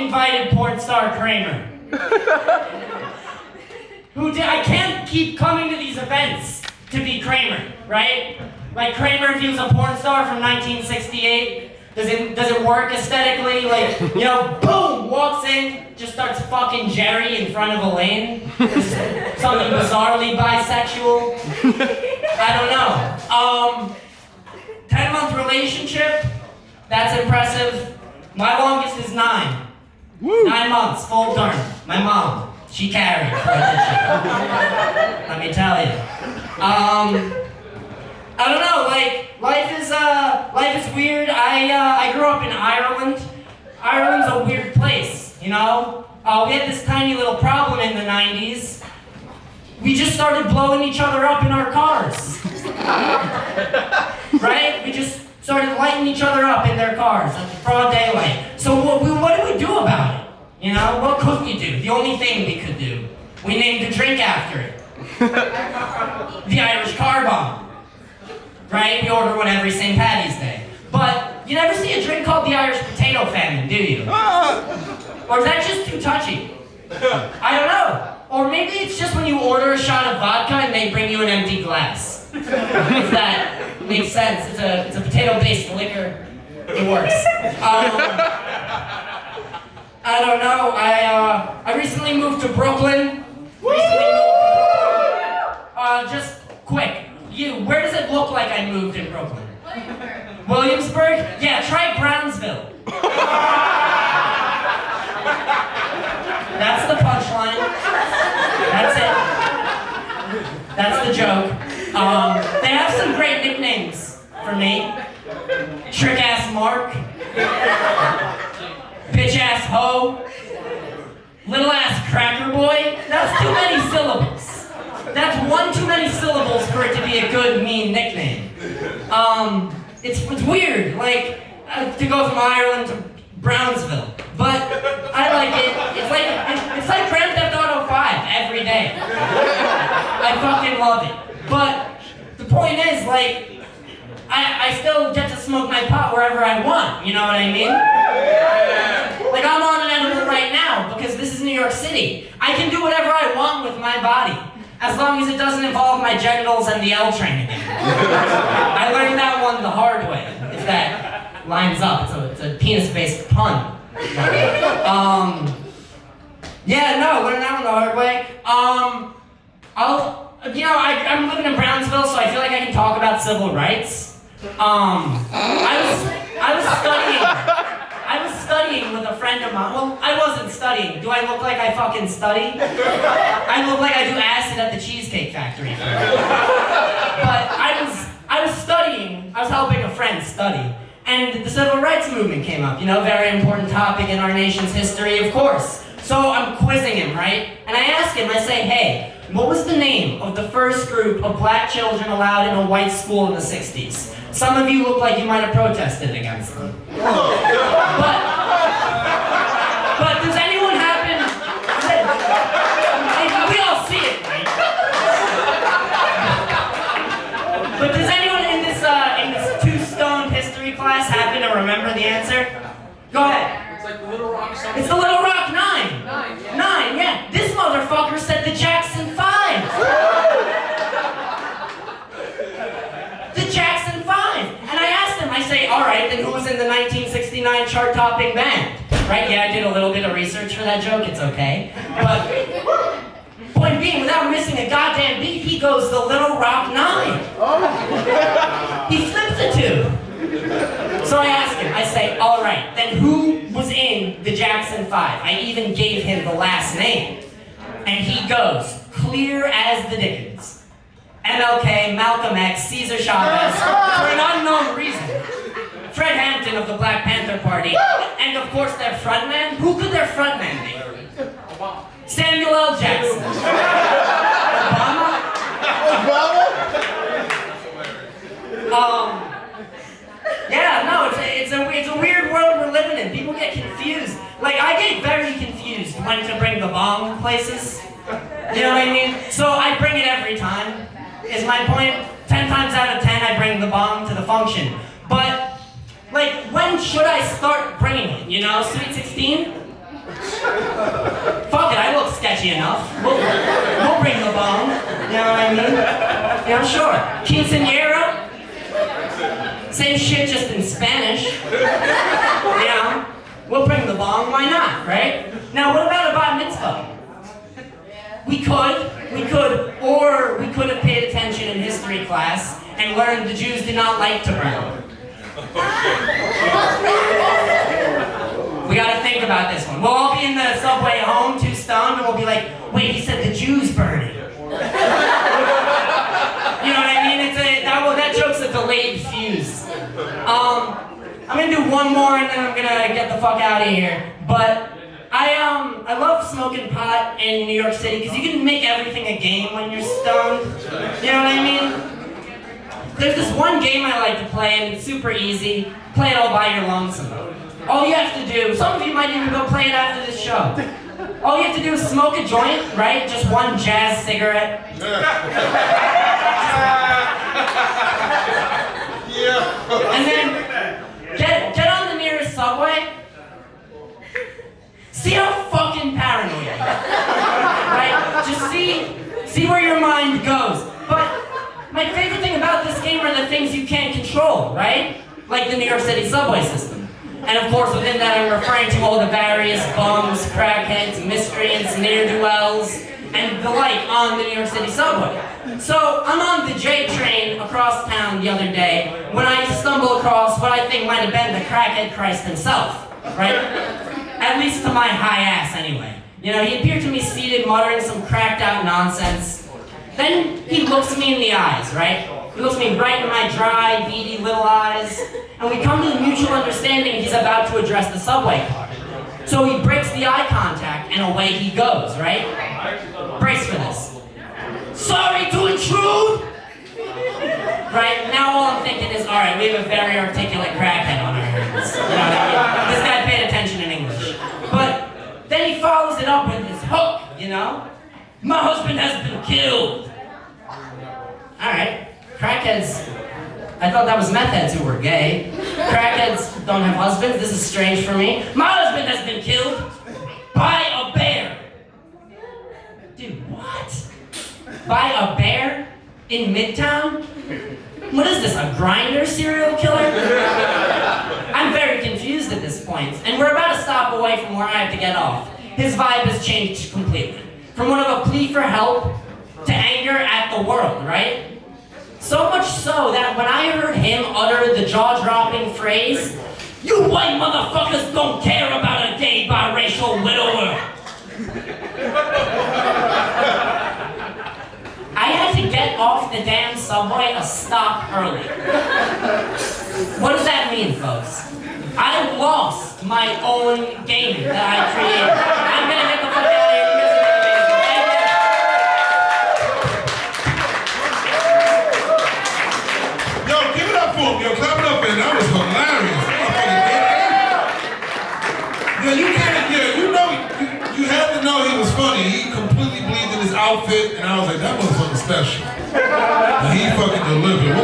invited porn star Kramer. I can't keep coming to these events to be Kramer, right? Like Kramer, if he was a porn star from 1968, does it work aesthetically? Like, you know, boom, walks in, just starts fucking Jerry in front of Elaine. Something bizarrely bisexual. I don't know. 10-month relationship, that's impressive. My longest is 9. Woo. 9 months, full term. My mom, she carried. Let me tell you. I don't know, like, life is weird. I grew up in Ireland. Ireland's a weird place, you know? We had this tiny little problem in the 90s. We just started blowing each other up in our cars. Right? We just started lighting each other up in their cars at broad daylight. So what do we do about it? You know, what could we do? The only thing we could do. We named a drink after it. The Irish Car Bomb. Right? We order one every St. Paddy's Day. But you never see a drink called the Irish Potato Famine, do you? Or is that just too touchy? I don't know. Or maybe it's just when you order a shot of vodka and they bring you an empty glass. If that makes sense. It's a potato-based liquor. It works. I don't know. I recently moved to Brooklyn. Just quick. Where does it look like I moved in Brooklyn? Williamsburg? Yeah, try Brownsville. That's the punchline. That's it. That's the joke. They have some great nicknames for me. Trick-ass Mark. Bitch-ass hoe. Little-ass cracker boy. That's too many syllables. That's one too many syllables for it to be a good, mean nickname. It's weird, like, to go from Ireland to Brownsville. But I like it. It's like Grand Theft Auto 5 every day. I fucking love it. But the point is, like, I still get to smoke my pot wherever I want, you know what I mean? Like, I'm on an edible right now because this is New York City. I can do whatever I want with my body, as long as it doesn't involve my genitals and the L train again. I learned that one the hard way, if that lines up. It's a penis-based pun. Yeah, no, learned that one the hard way. I'm living in Brownsville, so I feel like I can talk about civil rights. I was studying with a friend of mine. Well, I wasn't studying. Do I look like I fucking study? I look like I do acid at the Cheesecake Factory. But I was studying. I was helping a friend study. And the civil rights movement came up, you know, very important topic in our nation's history, of course. So I'm quizzing him, right? And I ask him, I say, hey, what was the name of the first group of black children allowed in a white school in the 60s? Some of you look like you might have protested against them. But does anyone happen... We all see it, right? But does anyone in this two-stoned history class happen to remember the answer? Go ahead. It's like the Little Rock something. It's the Little Rock 9. 9, yeah. 9, yeah. This motherfucker said the Jackson 5. The Jackson 5. And I asked him, I say, all right, then who was in the 1969 chart-topping band? Right, yeah, I did a little bit of research for that joke, it's okay. But, point being, without missing a goddamn beat, he goes the Little Rock 9. He flips the 2. So I ask him, I say, all right, then who was in the Jackson 5? I even gave him the last name. And he goes, clear as the Dickens. MLK, Malcolm X, Cesar Chavez, for an unknown reason. Fred Hampton of the Black Panther Party, and of course their frontman. Who could their frontman be? Obama. Samuel L. Jackson. Obama? Yeah, no, it's a weird world we're living in. People get confused. Like, I get very confused when to bring the bong places. You know what I mean? So I bring it every time, is my point. 10 times out of 10, I bring the bong to the function. But, like, when should I start bringing it? You know, Sweet 16? Fuck it, I look sketchy enough. We'll bring the bone. You know what I mean? Yeah, sure. Quinceañera? Same shit, just in Spanish. You know? We'll bring the bong, why not, right? Now, what about a bat mitzvah? We could, or we could have paid attention in history class and learned the Jews did not like to burn. We gotta think about this one. We'll all be in the subway home, too stoned, and we'll be like, wait, he said the Jews burn it. You know what I mean? That joke's a delayed fuse. I'm gonna do one more and then I'm gonna get the fuck out of here. But I love smoking pot in New York City because you can make everything a game when you're stoned. You know what I mean? There's this one game I like to play and it's super easy. Play it all by your lonesome. All you have to do, some of you might even go play it after this show. All you have to do is smoke a joint, right? Just one jazz cigarette. And then get on the nearest subway. See how fucking paranoid you are, right? Just see where your mind goes. But my favorite thing about this game are the things you can't control, right? Like the New York City subway system. And of course, within that, I'm referring to all the various bums, crackheads, miscreants, ne'er-do-wells, and the like on the New York City subway. So I'm on the J train across town the other day when I stumble across what I think might have been the crackhead Christ himself, right? At least to my high ass, anyway. You know, he appeared to me seated, muttering some cracked out nonsense. Then he looks me in the eyes, right? He looks me right in my dry, beady little eyes, and we come to the mutual understanding he's about to address the subway car. So he breaks the eye contact, and away he goes, right? Brace for this. Sorry to intrude! Right, now all I'm thinking is, alright, we have a very articulate crackhead on our hands. You know what I mean? This guy paid attention in English. But then he follows it up with his hook, you know? My husband has been killed! Alright. Crackheads, I thought that was meth heads who were gay. Crackheads don't have husbands, this is strange for me. My husband has been killed by a bear. Dude, what? By a bear? In Midtown? What is this, a grinder serial killer? I'm very confused at this point, and we're about a stop away from where I have to get off. His vibe has changed completely. From one of a plea for help to anger at the world, right? So much so that when I heard him utter the jaw-dropping phrase, "You white motherfuckers don't care about a gay biracial widower," I had to get off the damn subway a stop early. What does that mean, folks? I lost my own game that I created. I'm gonna get the fuck out of here. You guys are Yo, clap it up, man. That was hilarious. You had to know he was funny. He completely believed in his outfit, and I was like, that motherfucker's special. And he fucking delivered.